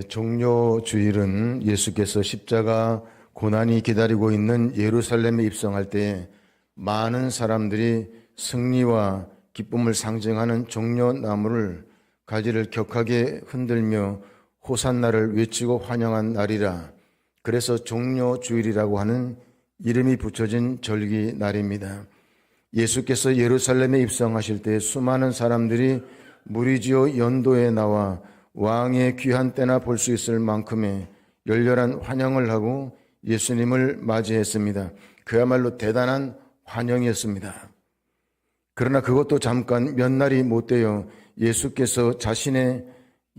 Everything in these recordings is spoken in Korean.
종료주일은 예수께서 십자가 고난이 기다리고 있는 예루살렘에 입성할 때 많은 사람들이 승리와 기쁨을 상징하는 종려나무를 가지를 격하게 흔들며 호산나를 외치고 환영한 날이라. 그래서 종료주일이라고 하는 이름이 붙여진 절기 날입니다. 예수께서 예루살렘에 입성하실 때 수많은 사람들이 무리지어 연도에 나와 왕의 귀한 때나 볼 수 있을 만큼의 열렬한 환영을 하고 예수님을 맞이했습니다. 그야말로 대단한 환영이었습니다. 그러나 그것도 잠깐 몇 날이 못 되어 예수께서 자신의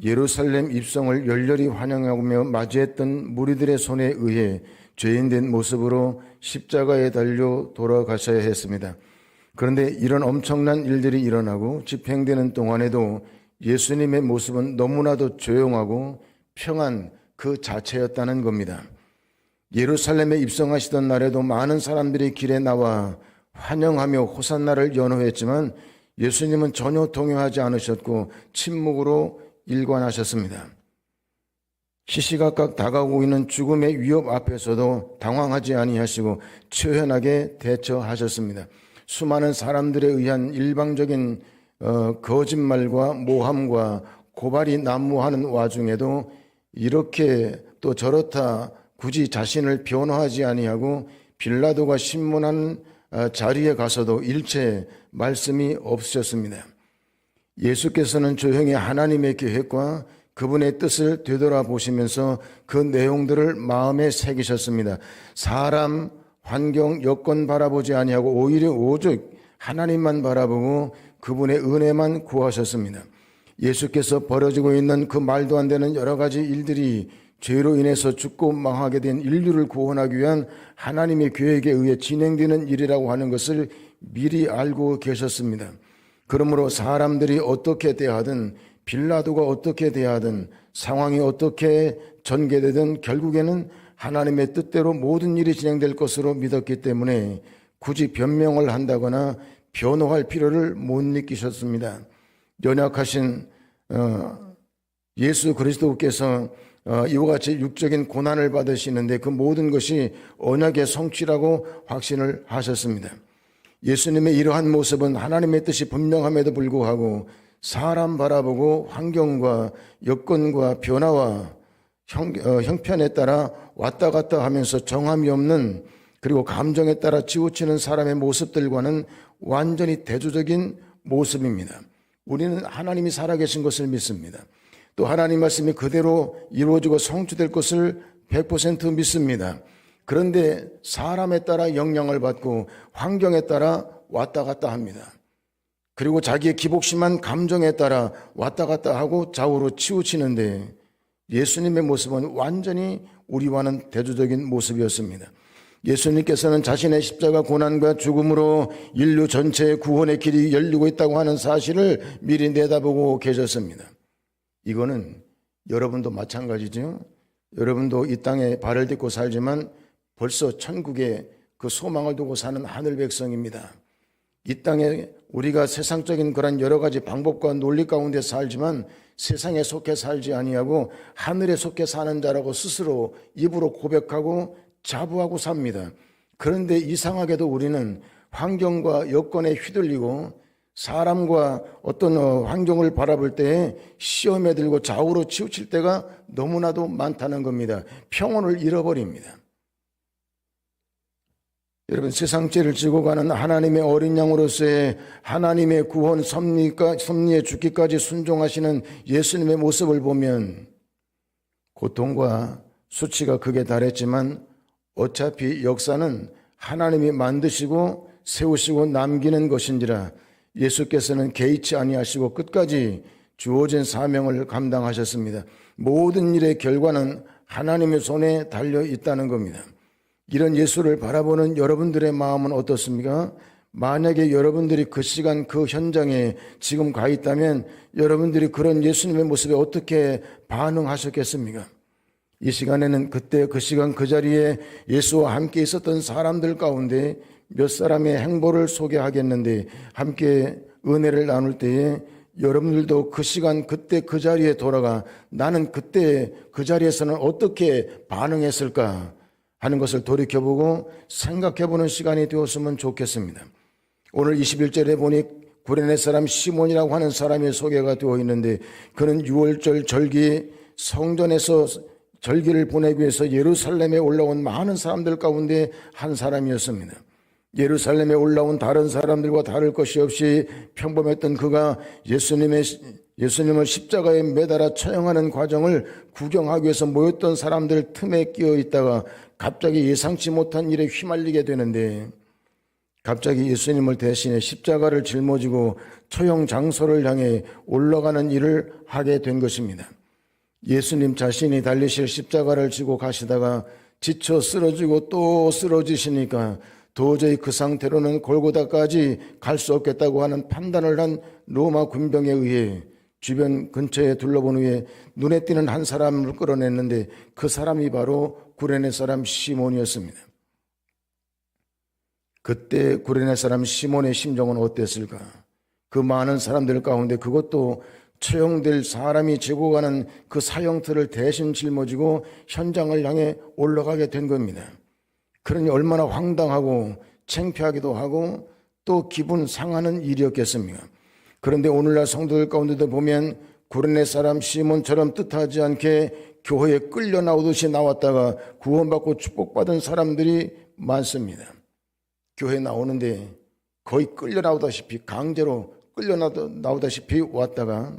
예루살렘 입성을 열렬히 환영하며 맞이했던 무리들의 손에 의해 죄인된 모습으로 십자가에 달려 돌아가셔야 했습니다. 그런데 이런 엄청난 일들이 일어나고 집행되는 동안에도 예수님의 모습은 너무나도 조용하고 평안 그 자체였다는 겁니다. 예루살렘에 입성하시던 날에도 많은 사람들이 길에 나와 환영하며 호산나를 연호했지만 예수님은 전혀 동요하지 않으셨고 침묵으로 일관하셨습니다. 시시각각 다가오고 있는 죽음의 위협 앞에서도 당황하지 아니하시고 처연하게 대처하셨습니다. 수많은 사람들에 의한 일방적인 거짓말과 모함과 고발이 난무하는 와중에도 이렇게 또 저렇다 굳이 자신을 변호하지 아니하고 빌라도가 신문한 자리에 가서도 일체 말씀이 없으셨습니다. 예수께서는 조용히 하나님의 계획과 그분의 뜻을 되돌아보시면서 그 내용들을 마음에 새기셨습니다. 사람, 환경, 여건 바라보지 아니하고 오히려 오직 하나님만 바라보고 그분의 은혜만 구하셨습니다. 예수께서 벌어지고 있는 그 말도 안 되는 여러 가지 일들이 죄로 인해서 죽고 망하게 된 인류를 구원하기 위한 하나님의 계획에 의해 진행되는 일이라고 하는 것을 미리 알고 계셨습니다. 그러므로 사람들이 어떻게 대하든 빌라도가 어떻게 대하든 상황이 어떻게 전개되든 결국에는 하나님의 뜻대로 모든 일이 진행될 것으로 믿었기 때문에 굳이 변명을 한다거나 변호할 필요를 못 느끼셨습니다. 연약하신 예수 그리스도께서 이와 같이 육적인 고난을 받으시는데 그 모든 것이 언약의 성취라고 확신을 하셨습니다. 예수님의 이러한 모습은 하나님의 뜻이 분명함에도 불구하고 사람 바라보고 환경과 여건과 변화와 형편에 따라 왔다 갔다 하면서 정함이 없는 그리고 감정에 따라 치우치는 사람의 모습들과는 완전히 대조적인 모습입니다. 우리는 하나님이 살아계신 것을 믿습니다. 또 하나님 말씀이 그대로 이루어지고 성취될 것을 100% 믿습니다. 그런데 사람에 따라 영향을 받고 환경에 따라 왔다 갔다 합니다. 그리고 자기의 기복심한 감정에 따라 왔다 갔다 하고 좌우로 치우치는데 예수님의 모습은 완전히 우리와는 대조적인 모습이었습니다. 예수님께서는 자신의 십자가 고난과 죽음으로 인류 전체의 구원의 길이 열리고 있다고 하는 사실을 미리 내다보고 계셨습니다. 이거는 여러분도 마찬가지죠. 여러분도 이 땅에 발을 딛고 살지만 벌써 천국에 그 소망을 두고 사는 하늘 백성입니다. 이 땅에 우리가 세상적인 그런 여러 가지 방법과 논리 가운데 살지만 세상에 속해 살지 아니하고 하늘에 속해 사는 자라고 스스로 입으로 고백하고 자부하고 삽니다. 그런데 이상하게도 우리는 환경과 여건에 휘둘리고 사람과 어떤 환경을 바라볼 때 시험에 들고 좌우로 치우칠 때가 너무나도 많다는 겁니다. 평온을 잃어버립니다. 여러분, 세상 죄를 지고 가는 하나님의 어린 양으로서의 하나님의 구원 섭리에 죽기까지 순종하시는 예수님의 모습을 보면 고통과 수치가 극에 달했지만 어차피 역사는 하나님이 만드시고 세우시고 남기는 것인지라 예수께서는 개의치 아니하시고 끝까지 주어진 사명을 감당하셨습니다. 모든 일의 결과는 하나님의 손에 달려 있다는 겁니다. 이런 예수를 바라보는 여러분들의 마음은 어떻습니까? 만약에 여러분들이 그 시간 그 현장에 지금 가 있다면 여러분들이 그런 예수님의 모습에 어떻게 반응하셨겠습니까? 이 시간에는 그때 그 시간 그 자리에 예수와 함께 있었던 사람들 가운데 몇 사람의 행보를 소개하겠는데 함께 은혜를 나눌 때에 여러분들도 그 시간 그때 그 자리에 돌아가 나는 그때 그 자리에서는 어떻게 반응했을까 하는 것을 돌이켜보고 생각해보는 시간이 되었으면 좋겠습니다. 오늘 21절에 보니 구레네 사람 시몬이라고 하는 사람이 소개가 되어 있는데 그는 6월절 절기 성전에서 절기를 보내기 위해서 예루살렘에 올라온 많은 사람들 가운데 한 사람이었습니다. 예루살렘에 올라온 다른 사람들과 다를 것이 없이 평범했던 그가 예수님을 십자가에 매달아 처형하는 과정을 구경하기 위해서 모였던 사람들 틈에 끼어 있다가 갑자기 예상치 못한 일에 휘말리게 되는데 갑자기 예수님을 대신해 십자가를 짊어지고 처형 장소를 향해 올라가는 일을 하게 된 것입니다. 예수님 자신이 달리실 십자가를 지고 가시다가 지쳐 쓰러지고 또 쓰러지시니까 도저히 그 상태로는 골고다까지 갈 수 없겠다고 하는 판단을 한 로마 군병에 의해 주변 근처에 둘러본 후에 눈에 띄는 한 사람을 끌어냈는데 그 사람이 바로 구레네 사람 시몬이었습니다. 그때 구레네 사람 시몬의 심정은 어땠을까? 그 많은 사람들 가운데 그것도 처형될 사람이 지고 가는 그 사형틀을 대신 짊어지고 현장을 향해 올라가게 된 겁니다. 그러니 얼마나 황당하고 창피하기도 하고 또 기분 상하는 일이었겠습니까? 그런데 오늘날 성도들 가운데도 보면 구레네 사람 시몬처럼 뜻하지 않게 교회에 끌려 나오듯이 나왔다가 구원받고 축복받은 사람들이 많습니다. 교회에 나오는데 거의 끌려 나오다시피 강제로 끌려 나오다시피 왔다가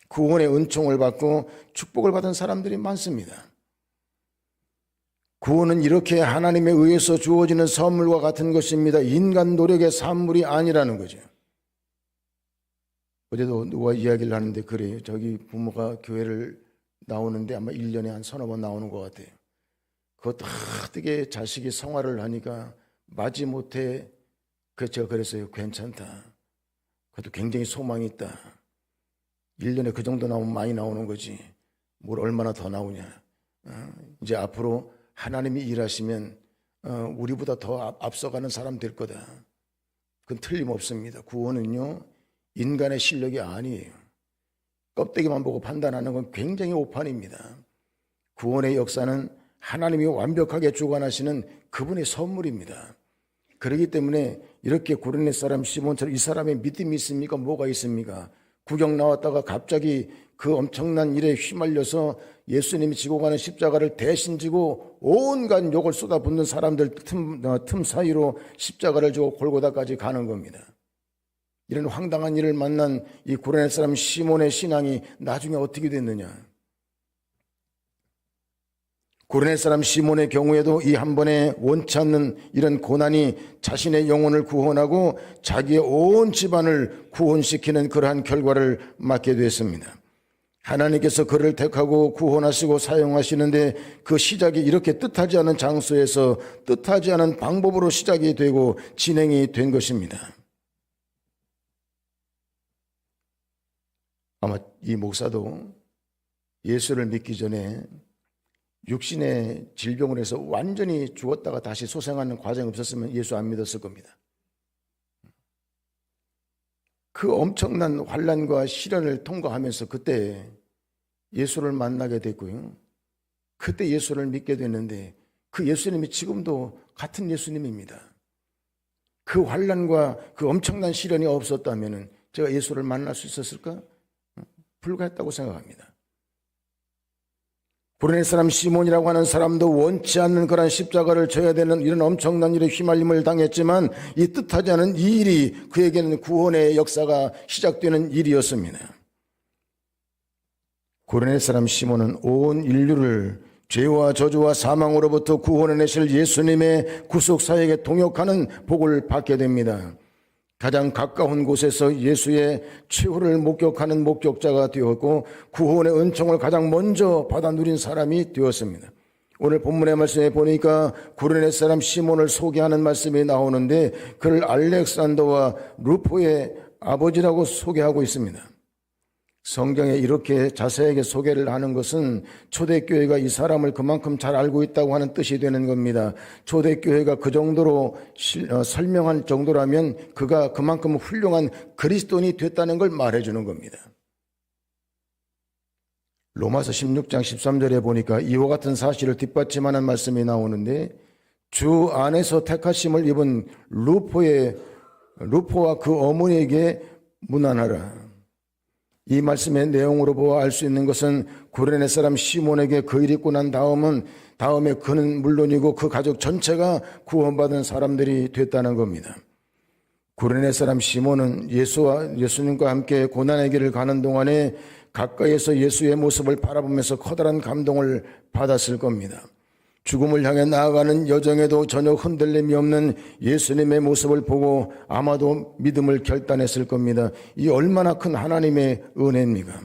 구원의 은총을 받고 축복을 받은 사람들이 많습니다. 구원은 이렇게 하나님에 의해서 주어지는 선물과 같은 것입니다. 인간 노력의 산물이 아니라는 거죠. 어제도 누가 이야기를 하는데 그래요. 저기 부모가 교회를 나오는데 아마 1년에 한 서너 번 나오는 것 같아요. 그것도 어떻게 자식이 성화를 하니까 마지못해 제가 그랬어요. 괜찮다. 그것도 굉장히 소망이 있다. 1년에 그 정도 나오면 많이 나오는 거지. 뭘 얼마나 더 나오냐. 이제 앞으로 하나님이 일하시면 우리보다 더 앞서가는 사람 될 거다. 그건 틀림없습니다. 구원은요 인간의 실력이 아니에요. 껍데기만 보고 판단하는 건 굉장히 오판입니다. 구원의 역사는 하나님이 완벽하게 주관하시는 그분의 선물입니다. 그렇기 때문에 이렇게 구레네 사람 시몬처럼 이 사람의 믿음이 있습니까? 뭐가 있습니까? 구경 나왔다가 갑자기 그 엄청난 일에 휘말려서 예수님이 지고 가는 십자가를 대신 지고 온갖 욕을 쏟아붓는 사람들 틈 사이로 십자가를 지고 골고다까지 가는 겁니다. 이런 황당한 일을 만난 이 구레네 사람 시몬의 신앙이 나중에 어떻게 됐느냐? 구레네 사람 시몬의 경우에도 이 한 번에 원치 않는 이런 고난이 자신의 영혼을 구원하고 자기의 온 집안을 구원시키는 그러한 결과를 맞게 됐습니다. 하나님께서 그를 택하고 구원하시고 사용하시는데 그 시작이 이렇게 뜻하지 않은 장소에서 뜻하지 않은 방법으로 시작이 되고 진행이 된 것입니다. 아마 이 목사도 예수를 믿기 전에 육신의 질병을 해서 완전히 죽었다가 다시 소생하는 과정이 없었으면 예수 안 믿었을 겁니다. 그 엄청난 환난과 시련을 통과하면서 그때 예수를 만나게 됐고요. 그때 예수를 믿게 됐는데 그 예수님이 지금도 같은 예수님입니다. 그 환난과 그 엄청난 시련이 없었다면 제가 예수를 만날 수 있었을까? 불가했다고 생각합니다. 구레네 사람 시몬이라고 하는 사람도 원치 않는 그런 십자가를 져야 되는 이런 엄청난 일에 휘말림을 당했지만 이 뜻하지 않은 이 일이 그에게는 구원의 역사가 시작되는 일이었습니다. 구레네 사람 시몬은 온 인류를 죄와 저주와 사망으로부터 구원해내실 예수님의 구속사역에 동역하는 복을 받게 됩니다. 가장 가까운 곳에서 예수의 최후를 목격하는 목격자가 되었고 구원의 은총을 가장 먼저 받아 누린 사람이 되었습니다. 오늘 본문의 말씀에 보니까 구레네 사람 시몬을 소개하는 말씀이 나오는데 그를 알렉산더와 루포의 아버지라고 소개하고 있습니다. 성경에 이렇게 자세하게 소개를 하는 것은 초대교회가 이 사람을 그만큼 잘 알고 있다고 하는 뜻이 되는 겁니다. 초대교회가 그 정도로 설명할 정도라면 그가 그만큼 훌륭한 그리스도인이 됐다는 걸 말해주는 겁니다. 로마서 16장 13절에 보니까 이와 같은 사실을 뒷받침하는 말씀이 나오는데, 주 안에서 택하심을 입은 루포와 그 어머니에게 문안하라. 이 말씀의 내용으로 보아 알 수 있는 것은 구레네 사람 시몬에게 그 일이 있고 난 다음에 그는 물론이고 그 가족 전체가 구원받은 사람들이 됐다는 겁니다. 구레네 사람 시몬은 예수님과 함께 고난의 길을 가는 동안에 가까이에서 예수의 모습을 바라보면서 커다란 감동을 받았을 겁니다. 죽음을 향해 나아가는 여정에도 전혀 흔들림이 없는 예수님의 모습을 보고 아마도 믿음을 결단했을 겁니다. 이 얼마나 큰 하나님의 은혜입니까?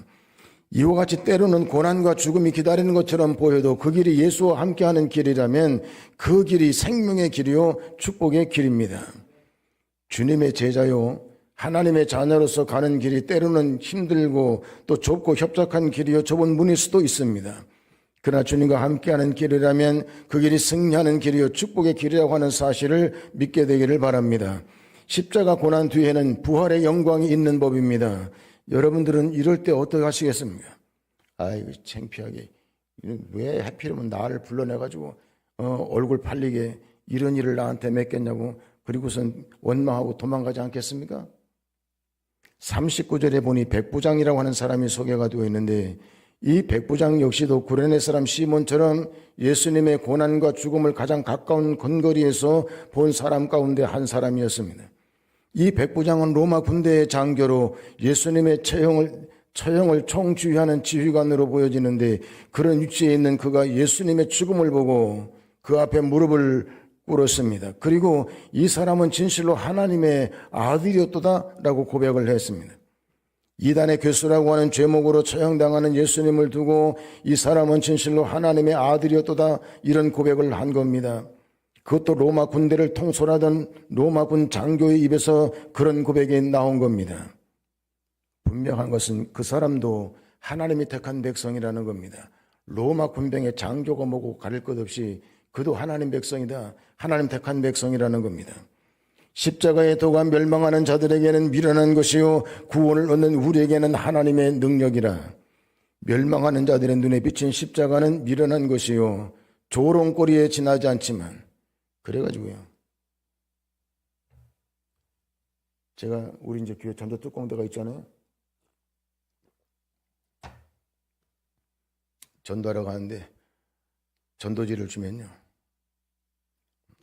이와 같이 때로는 고난과 죽음이 기다리는 것처럼 보여도 그 길이 예수와 함께하는 길이라면 그 길이 생명의 길이요 축복의 길입니다. 주님의 제자요 하나님의 자녀로서 가는 길이 때로는 힘들고 또 좁고 협착한 길이요 좁은 문일 수도 있습니다. 그러나 주님과 함께하는 길이라면 그 길이 승리하는 길이요 축복의 길이라고 하는 사실을 믿게 되기를 바랍니다. 십자가 고난 뒤에는 부활의 영광이 있는 법입니다. 여러분들은 이럴 때 어떻게 하시겠습니까? 아이고 창피하게, 왜 하필이면 나를 불러내가지고 얼굴 팔리게 이런 일을 나한테 맡겼냐고, 그리고선 원망하고 도망가지 않겠습니까? 39절에 보니 백부장이라고 하는 사람이 소개가 되어 있는데, 이 백부장 역시도 구레네 사람 시몬처럼 예수님의 고난과 죽음을 가장 가까운 근거리에서 본 사람 가운데 한 사람이었습니다. 이 백부장은 로마 군대의 장교로 예수님의 처형을 총지휘하는 지휘관으로 보여지는데, 그런 위치에 있는 그가 예수님의 죽음을 보고 그 앞에 무릎을 꿇었습니다. 그리고 이 사람은 진실로 하나님의 아들이었도다라고 고백을 했습니다. 이단의 괴수라고 하는 죄목으로 처형당하는 예수님을 두고 이 사람은 진실로 하나님의 아들이었도다, 이런 고백을 한 겁니다. 그것도 로마 군대를 통솔하던 로마군 장교의 입에서 그런 고백이 나온 겁니다. 분명한 것은 그 사람도 하나님이 택한 백성이라는 겁니다. 로마 군병의 장교가 뭐고 가릴 것 없이 그도 하나님 백성이다, 하나님 택한 백성이라는 겁니다. 십자가의 도가 멸망하는 자들에게는 미련한 것이요 구원을 얻는 우리에게는 하나님의 능력이라. 멸망하는 자들의 눈에 비친 십자가는 미련한 것이요 조롱거리에 지나지 않지만, 그래가지고요, 제가 우리 이제 교회 전도 특공대가 있잖아요. 전도하러 가는데 전도지를 주면요,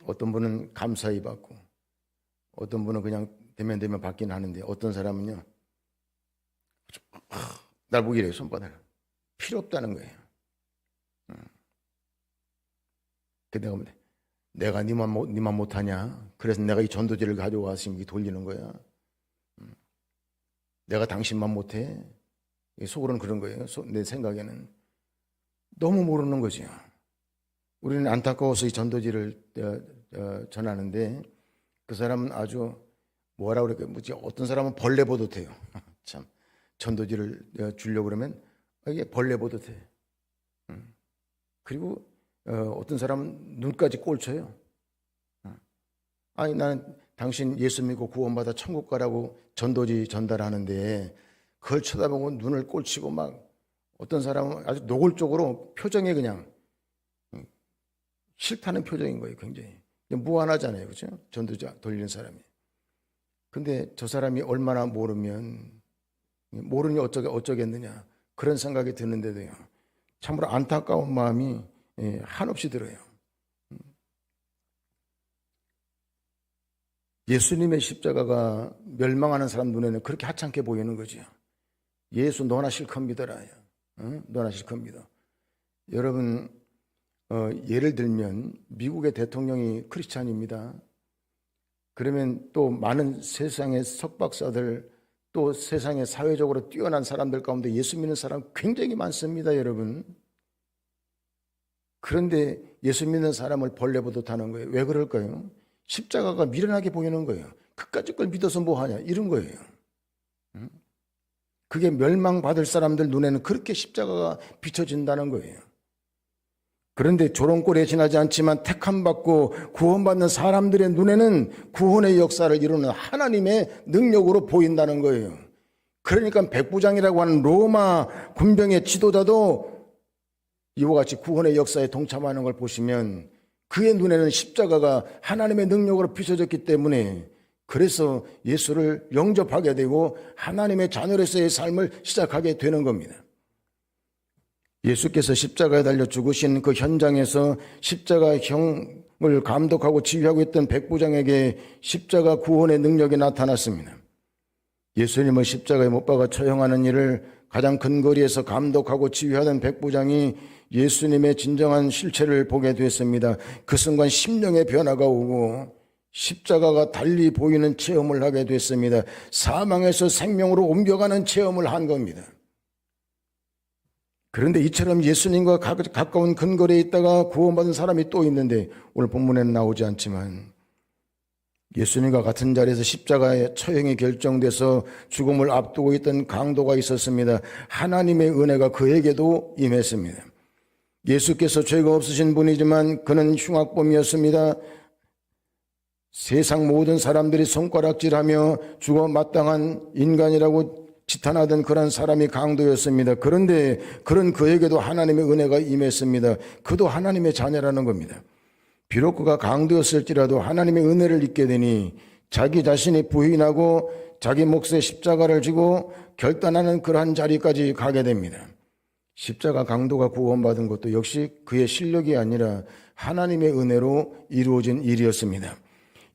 어떤 분은 감사히 받고 어떤 분은 그냥 되면 받긴 하는데, 어떤 사람은요 날 보기로 해요. 손바닥을 필요 없다는 거예요. 내가 니만 못하냐, 그래서 내가 이 전도지를 가져와서 돌리는 거야. 내가 당신만 못해. 속으로는 그런 거예요. 내 생각에는 너무 모르는 거죠. 우리는 안타까워서 이 전도지를 전하는데, 그 사람은 아주 뭐라 그럴까요? 뭐지? 어떤 사람은 벌레 보듯 해요. 참, 전도지를 주려고 그러면 이게 벌레 보듯 해. 그리고 어떤 사람은 눈까지 꼴쳐요. 아니, 나는 당신 예수 믿고 구원받아 천국 가라고 전도지 전달하는데, 그걸 쳐다보고 눈을 꼴치고 막, 어떤 사람은 아주 노골적으로 표정이 그냥 싫다는 표정인 거예요. 굉장히 무안하잖아요, 그렇죠? 전도지 돌리는 사람이. 근데 저 사람이 얼마나 모르니 어쩌겠느냐, 그런 생각이 드는데도요, 참으로 안타까운 마음이 한없이 들어요. 예수님의 십자가가 멸망하는 사람 눈에는 그렇게 하찮게 보이는 거죠. 예수 너나 실컷 믿어라. 너나 실컷 믿어. 여러분, 예를 들면 미국의 대통령이 크리스찬입니다. 그러면 또 많은 세상의 석박사들, 또 세상에 사회적으로 뛰어난 사람들 가운데 예수 믿는 사람 굉장히 많습니다, 여러분. 그런데 예수 믿는 사람을 벌레 보듯 하는 거예요. 왜 그럴까요? 십자가가 미련하게 보이는 거예요. 그까짓 걸 믿어서 뭐 하냐, 이런 거예요. 그게 멸망받을 사람들 눈에는 그렇게 십자가가 비춰진다는 거예요. 그런데 조롱골에 지나지 않지만 택함받고 구원받는 사람들의 눈에는 구원의 역사를 이루는 하나님의 능력으로 보인다는 거예요. 그러니까 백부장이라고 하는 로마 군병의 지도자도 이와 같이 구원의 역사에 동참하는 걸 보시면 그의 눈에는 십자가가 하나님의 능력으로 비춰졌기 때문에 그래서 예수를 영접하게 되고 하나님의 자녀로서의 삶을 시작하게 되는 겁니다. 예수께서 십자가에 달려 죽으신 그 현장에서 십자가형을 감독하고 지휘하고 있던 백부장에게 십자가 구원의 능력이 나타났습니다. 예수님을 십자가에 못 박아 처형하는 일을 가장 큰 거리에서 감독하고 지휘하던 백부장이 예수님의 진정한 실체를 보게 됐습니다. 그 순간 심령의 변화가 오고 십자가가 달리 보이는 체험을 하게 됐습니다. 사망에서 생명으로 옮겨가는 체험을 한 겁니다. 그런데 이처럼 예수님과 가까운 근거리에 있다가 구원받은 사람이 또 있는데 오늘 본문에는 나오지 않지만 예수님과 같은 자리에서 십자가의 처형이 결정돼서 죽음을 앞두고 있던 강도가 있었습니다. 하나님의 은혜가 그에게도 임했습니다. 예수께서 죄가 없으신 분이지만 그는 흉악범이었습니다. 세상 모든 사람들이 손가락질하며 죽어 마땅한 인간이라고 지탄하던 그런 사람이 강도였습니다. 그런데 그런 그에게도 하나님의 은혜가 임했습니다. 그도 하나님의 자녀라는 겁니다. 비록 그가 강도였을지라도 하나님의 은혜를 입게 되니 자기 자신이 부인하고 자기 몫의 십자가를 지고 결단하는 그러한 자리까지 가게 됩니다. 십자가 강도가 구원받은 것도 역시 그의 실력이 아니라 하나님의 은혜로 이루어진 일이었습니다.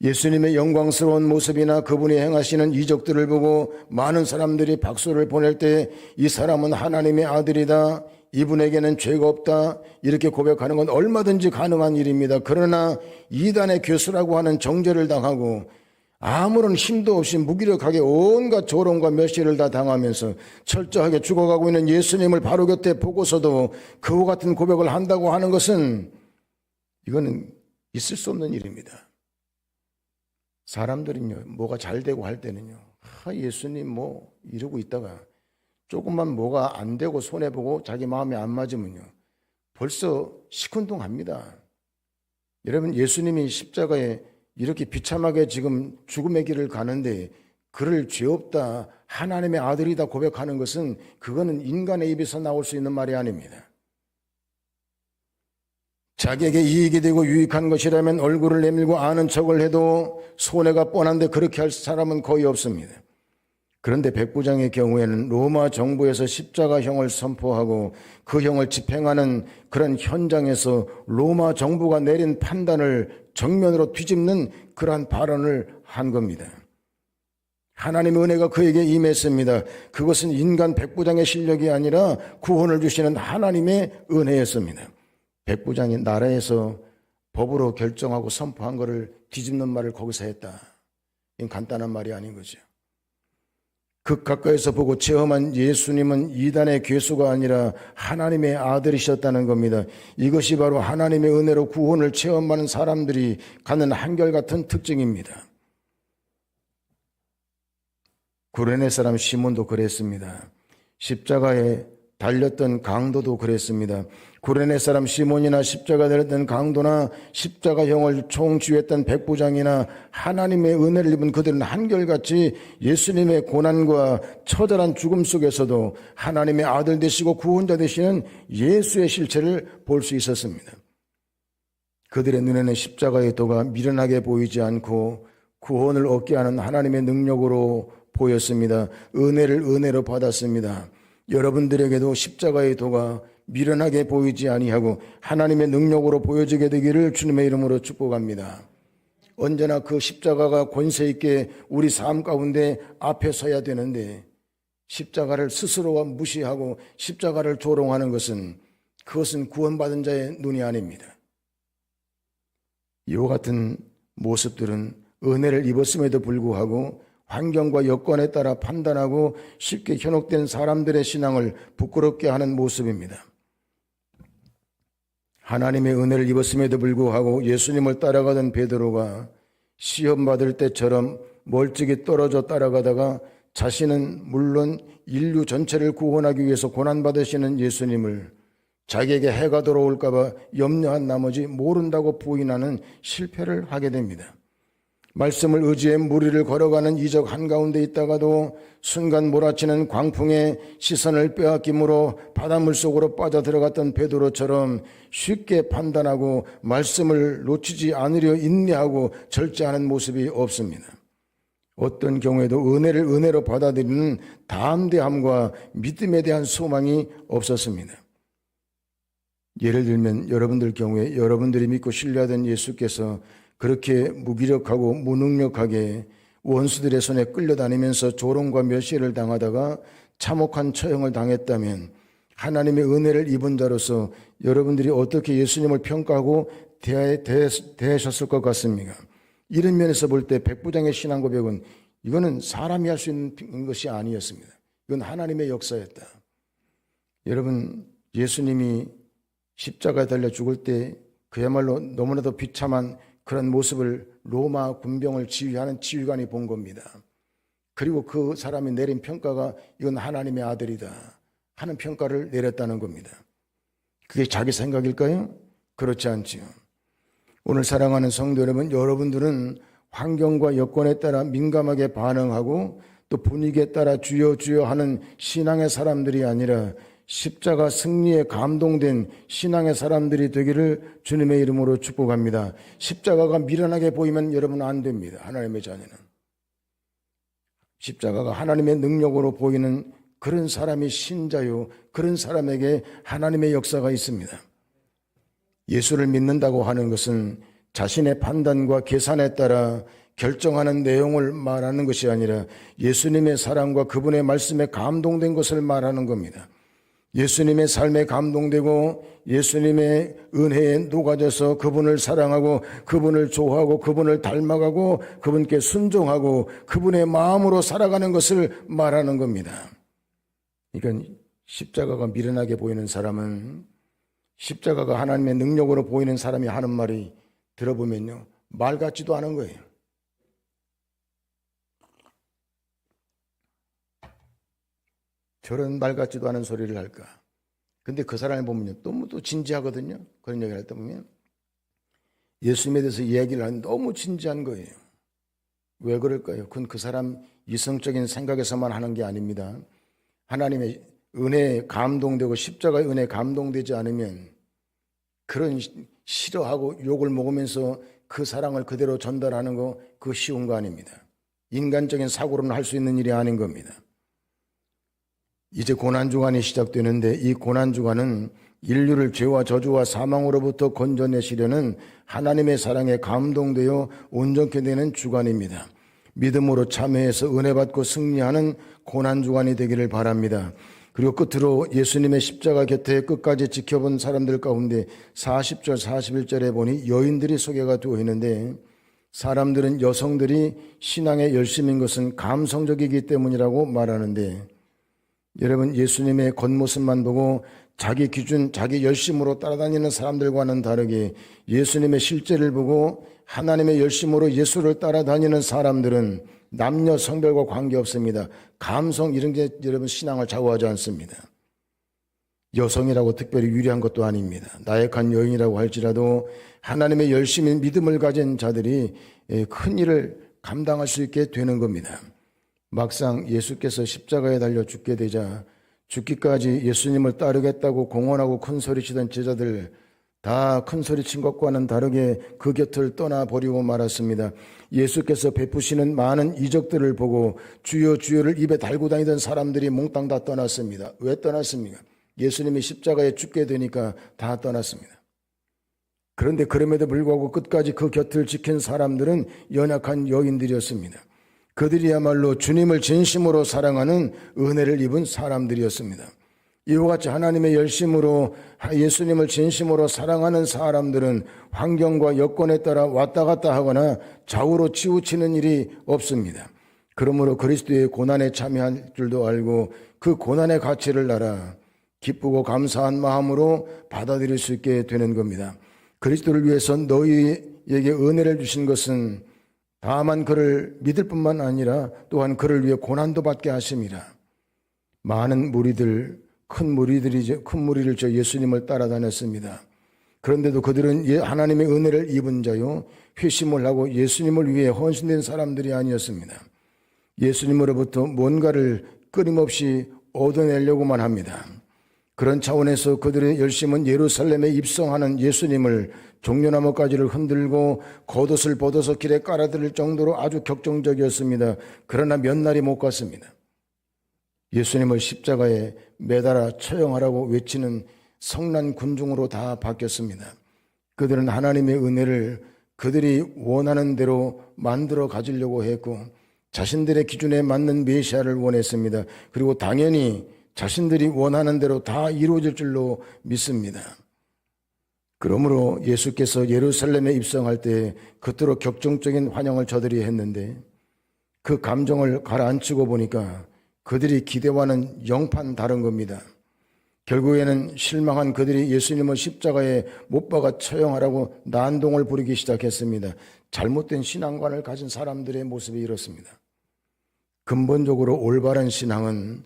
예수님의 영광스러운 모습이나 그분이 행하시는 이적들을 보고 많은 사람들이 박수를 보낼 때 이 사람은 하나님의 아들이다, 이분에게는 죄가 없다, 이렇게 고백하는 건 얼마든지 가능한 일입니다. 그러나 이단의 교수라고 하는 정죄를 당하고 아무런 힘도 없이 무기력하게 온갖 조롱과 멸시를 다 당하면서 철저하게 죽어가고 있는 예수님을 바로 곁에 보고서도 그와 같은 고백을 한다고 하는 것은 이거는 있을 수 없는 일입니다. 사람들은요, 뭐가 잘 되고 할 때는요, 예수님 뭐 이러고 있다가 조금만 뭐가 안 되고 손해보고 자기 마음에 안 맞으면요, 벌써 시큰둥합니다. 여러분, 예수님이 십자가에 이렇게 비참하게 지금 죽음의 길을 가는데 그를 죄 없다, 하나님의 아들이다 고백하는 것은 그거는 인간의 입에서 나올 수 있는 말이 아닙니다. 자기에게 이익이 되고 유익한 것이라면 얼굴을 내밀고 아는 척을 해도 손해가 뻔한데 그렇게 할 사람은 거의 없습니다. 그런데 백부장의 경우에는 로마 정부에서 십자가형을 선포하고 그 형을 집행하는 그런 현장에서 로마 정부가 내린 판단을 정면으로 뒤집는 그러한 발언을 한 겁니다. 하나님의 은혜가 그에게 임했습니다. 그것은 인간 백부장의 실력이 아니라 구원을 주시는 하나님의 은혜였습니다. 백부장이 나라에서 법으로 결정하고 선포한 것을 뒤집는 말을 거기서 했다. 이건 간단한 말이 아닌 거죠. 극 가까이서 보고 체험한 예수님은 이단의 괴수가 아니라 하나님의 아들이셨다는 겁니다. 이것이 바로 하나님의 은혜로 구원을 체험하는 사람들이 갖는 한결같은 특징입니다. 구레네 사람 시몬도 그랬습니다. 십자가에 달렸던 강도도 그랬습니다. 구레네 사람 시몬이나 십자가 달렸던 강도나 십자가형을 총지휘했던 백부장이나 하나님의 은혜를 입은 그들은 한결같이 예수님의 고난과 처절한 죽음 속에서도 하나님의 아들 되시고 구원자 되시는 예수의 실체를 볼 수 있었습니다. 그들의 눈에는 십자가의 도가 미련하게 보이지 않고 구원을 얻게 하는 하나님의 능력으로 보였습니다. 은혜를 은혜로 받았습니다. 여러분들에게도 십자가의 도가 미련하게 보이지 아니하고 하나님의 능력으로 보여지게 되기를 주님의 이름으로 축복합니다. 언제나 그 십자가가 권세 있게 우리 삶 가운데 앞에 서야 되는데 십자가를 스스로가 무시하고 십자가를 조롱하는 것은 그것은 구원받은 자의 눈이 아닙니다. 이와 같은 모습들은 은혜를 입었음에도 불구하고 환경과 여건에 따라 판단하고 쉽게 현혹된 사람들의 신앙을 부끄럽게 하는 모습입니다. 하나님의 은혜를 입었음에도 불구하고 예수님을 따라가던 베드로가 시험 받을 때처럼 멀찍이 떨어져 따라가다가 자신은 물론 인류 전체를 구원하기 위해서 고난받으시는 예수님을 자기에게 해가 돌아올까 봐 염려한 나머지 모른다고 부인하는 실패를 하게 됩니다. 말씀을 의지해 무리를 걸어가는 이적 한가운데 있다가도 순간 몰아치는 광풍에 시선을 빼앗김으로 바닷물 속으로 빠져들어갔던 베드로처럼 쉽게 판단하고 말씀을 놓치지 않으려 인내하고 절제하는 모습이 없습니다. 어떤 경우에도 은혜를 은혜로 받아들이는 담대함과 믿음에 대한 소망이 없었습니다. 예를 들면 여러분들 경우에 여러분들이 믿고 신뢰하던 예수께서 그렇게 무기력하고 무능력하게 원수들의 손에 끌려다니면서 조롱과 멸시를 당하다가 참혹한 처형을 당했다면 하나님의 은혜를 입은 자로서 여러분들이 어떻게 예수님을 평가하고 대하셨을 것 같습니까? 이런 면에서 볼 때 백부장의 신앙 고백은 이거는 사람이 할 수 있는 것이 아니었습니다. 이건 하나님의 역사였다. 여러분, 예수님이 십자가에 달려 죽을 때 그야말로 너무나도 비참한 그런 모습을 로마 군병을 지휘하는 지휘관이 본 겁니다. 그리고 그 사람이 내린 평가가 이건 하나님의 아들이다 하는 평가를 내렸다는 겁니다. 그게 자기 생각일까요? 그렇지 않지요. 오늘 사랑하는 성도 여러분, 여러분들은 환경과 여건에 따라 민감하게 반응하고 또 분위기에 따라 주여 주여 하는 신앙의 사람들이 아니라 십자가 승리에 감동된 신앙의 사람들이 되기를 주님의 이름으로 축복합니다. 십자가가 미련하게 보이면 여러분 안 됩니다. 하나님의 자녀는. 십자가가 하나님의 능력으로 보이는 그런 사람이 신자요. 그런 사람에게 하나님의 역사가 있습니다. 예수를 믿는다고 하는 것은 자신의 판단과 계산에 따라 결정하는 내용을 말하는 것이 아니라 예수님의 사랑과 그분의 말씀에 감동된 것을 말하는 겁니다. 예수님의 삶에 감동되고 예수님의 은혜에 녹아져서 그분을 사랑하고 그분을 좋아하고 그분을 닮아가고 그분께 순종하고 그분의 마음으로 살아가는 것을 말하는 겁니다. 그러니까 십자가가 미련하게 보이는 사람은 십자가가 하나님의 능력으로 보이는 사람이 하는 말이 들어보면요, 말 같지도 않은 거예요. 저런 말 같지도 않은 소리를 할까? 근데 그 사람을 보면요, 너무 또 진지하거든요. 그런 얘기를 할 때 보면 예수님에 대해서 이야기를 하는 너무 진지한 거예요. 왜 그럴까요? 그건 그 사람 이성적인 생각에서만 하는 게 아닙니다. 하나님의 은혜에 감동되고 십자가의 은혜에 감동되지 않으면 그런 싫어하고 욕을 먹으면서 그 사랑을 그대로 전달하는 거 그거 쉬운 거 아닙니다. 인간적인 사고로는 할 수 있는 일이 아닌 겁니다. 이제 고난주간이 시작되는데 이 고난주간은 인류를 죄와 저주와 사망으로부터 건져내시려는 하나님의 사랑에 감동되어 온전케 되는 주간입니다. 믿음으로 참여해서 은혜 받고 승리하는 고난주간이 되기를 바랍니다. 그리고 끝으로 예수님의 십자가 곁에 끝까지 지켜본 사람들 가운데 40절 41절에 보니 여인들이 소개가 되어 있는데 사람들은 여성들이 신앙에 열심인 것은 감성적이기 때문이라고 말하는데 여러분, 예수님의 겉모습만 보고 자기 기준, 자기 열심으로 따라다니는 사람들과는 다르게 예수님의 실제를 보고 하나님의 열심으로 예수를 따라다니는 사람들은 남녀 성별과 관계없습니다. 감성 이런 게 여러분 신앙을 좌우하지 않습니다. 여성이라고 특별히 유리한 것도 아닙니다. 나약한 여인이라고 할지라도 하나님의 열심인 믿음을 가진 자들이 큰 일을 감당할 수 있게 되는 겁니다. 막상 예수께서 십자가에 달려 죽게 되자 죽기까지 예수님을 따르겠다고 공언하고 큰소리치던 제자들 다 큰소리친 것과는 다르게 그 곁을 떠나버리고 말았습니다. 예수께서 베푸시는 많은 이적들을 보고 주여 주여를 입에 달고 다니던 사람들이 몽땅 다 떠났습니다. 왜 떠났습니까? 예수님이 십자가에 죽게 되니까 다 떠났습니다. 그런데 그럼에도 불구하고 끝까지 그 곁을 지킨 사람들은 연약한 여인들이었습니다. 그들이야말로 주님을 진심으로 사랑하는 은혜를 입은 사람들이었습니다. 이와 같이 하나님의 열심으로 예수님을 진심으로 사랑하는 사람들은 환경과 여건에 따라 왔다 갔다 하거나 좌우로 치우치는 일이 없습니다. 그러므로 그리스도의 고난에 참여할 줄도 알고 그 고난의 가치를 알아 기쁘고 감사한 마음으로 받아들일 수 있게 되는 겁니다. 그리스도를 위해서 너희에게 은혜를 주신 것은 다만 그를 믿을 뿐만 아니라 또한 그를 위해 고난도 받게 하심이라. 많은 무리들, 큰 무리를 저 예수님을 따라다녔습니다. 그런데도 그들은 하나님의 은혜를 입은 자요, 회심을 하고 예수님을 위해 헌신된 사람들이 아니었습니다. 예수님으로부터 뭔가를 끊임없이 얻어내려고만 합니다. 그런 차원에서 그들의 열심은 예루살렘에 입성하는 예수님을 종려나무가지를 흔들고 겉옷을 벗어서 길에 깔아드릴 정도로 아주 격정적이었습니다. 그러나 몇 날이 못 갔습니다. 예수님을 십자가에 매달아 처형하라고 외치는 성난 군중으로 다 바뀌었습니다. 그들은 하나님의 은혜를 그들이 원하는 대로 만들어 가지려고 했고 자신들의 기준에 맞는 메시아를 원했습니다. 그리고 당연히 자신들이 원하는 대로 다 이루어질 줄로 믿습니다. 그러므로 예수께서 예루살렘에 입성할 때 그토록 격정적인 환영을 저들이 했는데 그 감정을 가라앉히고 보니까 그들이 기대와는 영판 다른 겁니다. 결국에는 실망한 그들이 예수님을 십자가에 못 박아 처형하라고 난동을 부리기 시작했습니다. 잘못된 신앙관을 가진 사람들의 모습이 이렇습니다. 근본적으로 올바른 신앙은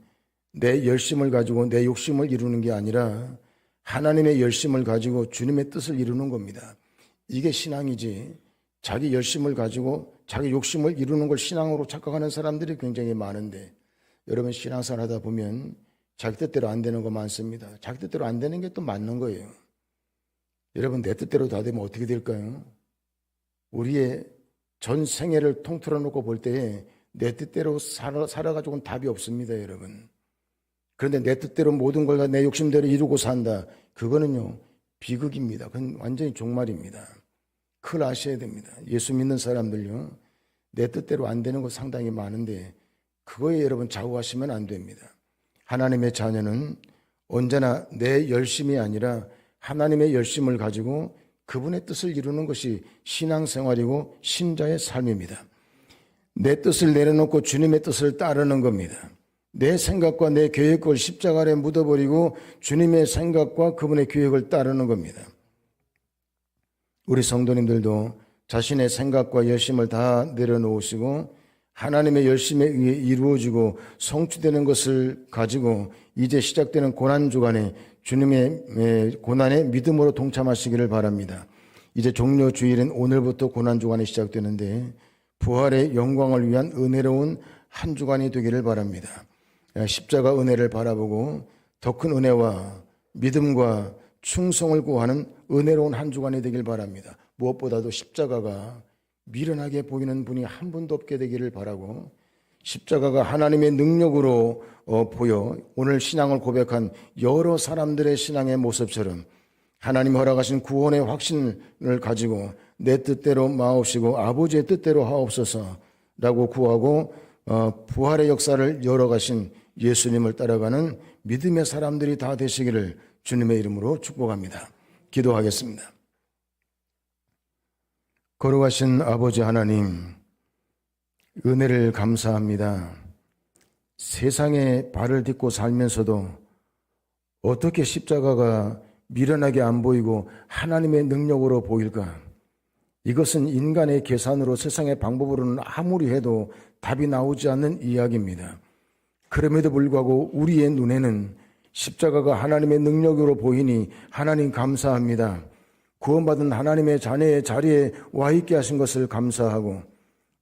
내 열심을 가지고 내 욕심을 이루는 게 아니라 하나님의 열심을 가지고 주님의 뜻을 이루는 겁니다. 이게 신앙이지, 자기 열심을 가지고 자기 욕심을 이루는 걸 신앙으로 착각하는 사람들이 굉장히 많은데, 여러분 신앙생활 하다 보면 자기 뜻대로 안 되는 거 많습니다. 자기 뜻대로 안 되는 게 또 맞는 거예요. 여러분 내 뜻대로 다 되면 어떻게 될까요? 우리의 전 생애를 통틀어 놓고 볼 때에 내 뜻대로 살아가지고는 답이 없습니다, 여러분. 그런데 내 뜻대로 모든 걸 다 내 욕심대로 이루고 산다. 그거는요, 비극입니다. 그건 완전히 종말입니다. 그걸 아셔야 됩니다. 예수 믿는 사람들요, 내 뜻대로 안 되는 거 상당히 많은데 그거에 여러분 좌우하시면 안 됩니다. 하나님의 자녀는 언제나 내 열심이 아니라 하나님의 열심을 가지고 그분의 뜻을 이루는 것이 신앙생활이고 신자의 삶입니다. 내 뜻을 내려놓고 주님의 뜻을 따르는 겁니다. 내 생각과 내 계획을 십자가 아래 묻어버리고 주님의 생각과 그분의 계획을 따르는 겁니다. 우리 성도님들도 자신의 생각과 열심을 다 내려놓으시고 하나님의 열심에 의해 이루어지고 성취되는 것을 가지고 이제 시작되는 고난주간에 주님의 고난에 믿음으로 동참하시기를 바랍니다. 이제 종료 주일은 오늘부터 고난주간이 시작되는데 부활의 영광을 위한 은혜로운 한 주간이 되기를 바랍니다. 십자가 은혜를 바라보고 더 큰 은혜와 믿음과 충성을 구하는 은혜로운 한 주간이 되길 바랍니다. 무엇보다도 십자가가 미련하게 보이는 분이 한 분도 없게 되기를 바라고, 십자가가 하나님의 능력으로 보여 오늘 신앙을 고백한 여러 사람들의 신앙의 모습처럼 하나님 허락하신 구원의 확신을 가지고 내 뜻대로 마옵시고 아버지의 뜻대로 하옵소서라고 구하고 부활의 역사를 열어가신 예수님을 따라가는 믿음의 사람들이 다 되시기를 주님의 이름으로 축복합니다. 기도하겠습니다. 거룩하신 아버지 하나님, 은혜를 감사합니다. 세상에 발을 딛고 살면서도 어떻게 십자가가 미련하게 안 보이고 하나님의 능력으로 보일까? 이것은 인간의 계산으로 세상의 방법으로는 아무리 해도 답이 나오지 않는 이야기입니다. 그럼에도 불구하고 우리의 눈에는 십자가가 하나님의 능력으로 보이니 하나님 감사합니다. 구원받은 하나님의 자녀의 자리에 와 있게 하신 것을 감사하고,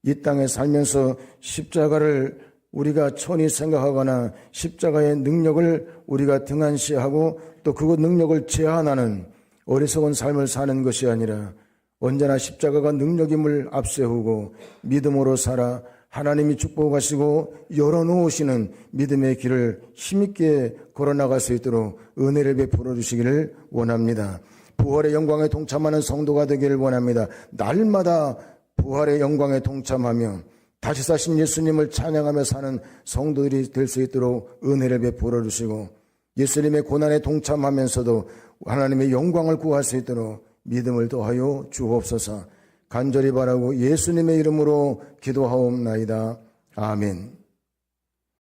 이 땅에 살면서 십자가를 우리가 천히 생각하거나 십자가의 능력을 우리가 등한시하고 또 그 능력을 제한하는 어리석은 삶을 사는 것이 아니라 언제나 십자가가 능력임을 앞세우고 믿음으로 살아 하나님이 축복하시고 열어놓으시는 믿음의 길을 힘있게 걸어나갈 수 있도록 은혜를 베풀어 주시기를 원합니다. 부활의 영광에 동참하는 성도가 되기를 원합니다. 날마다 부활의 영광에 동참하며 다시 사신 예수님을 찬양하며 사는 성도들이 될 수 있도록 은혜를 베풀어 주시고, 예수님의 고난에 동참하면서도 하나님의 영광을 구할 수 있도록 믿음을 더하여 주옵소서. 간절히 바라고 예수님의 이름으로 기도하옵나이다. 아멘.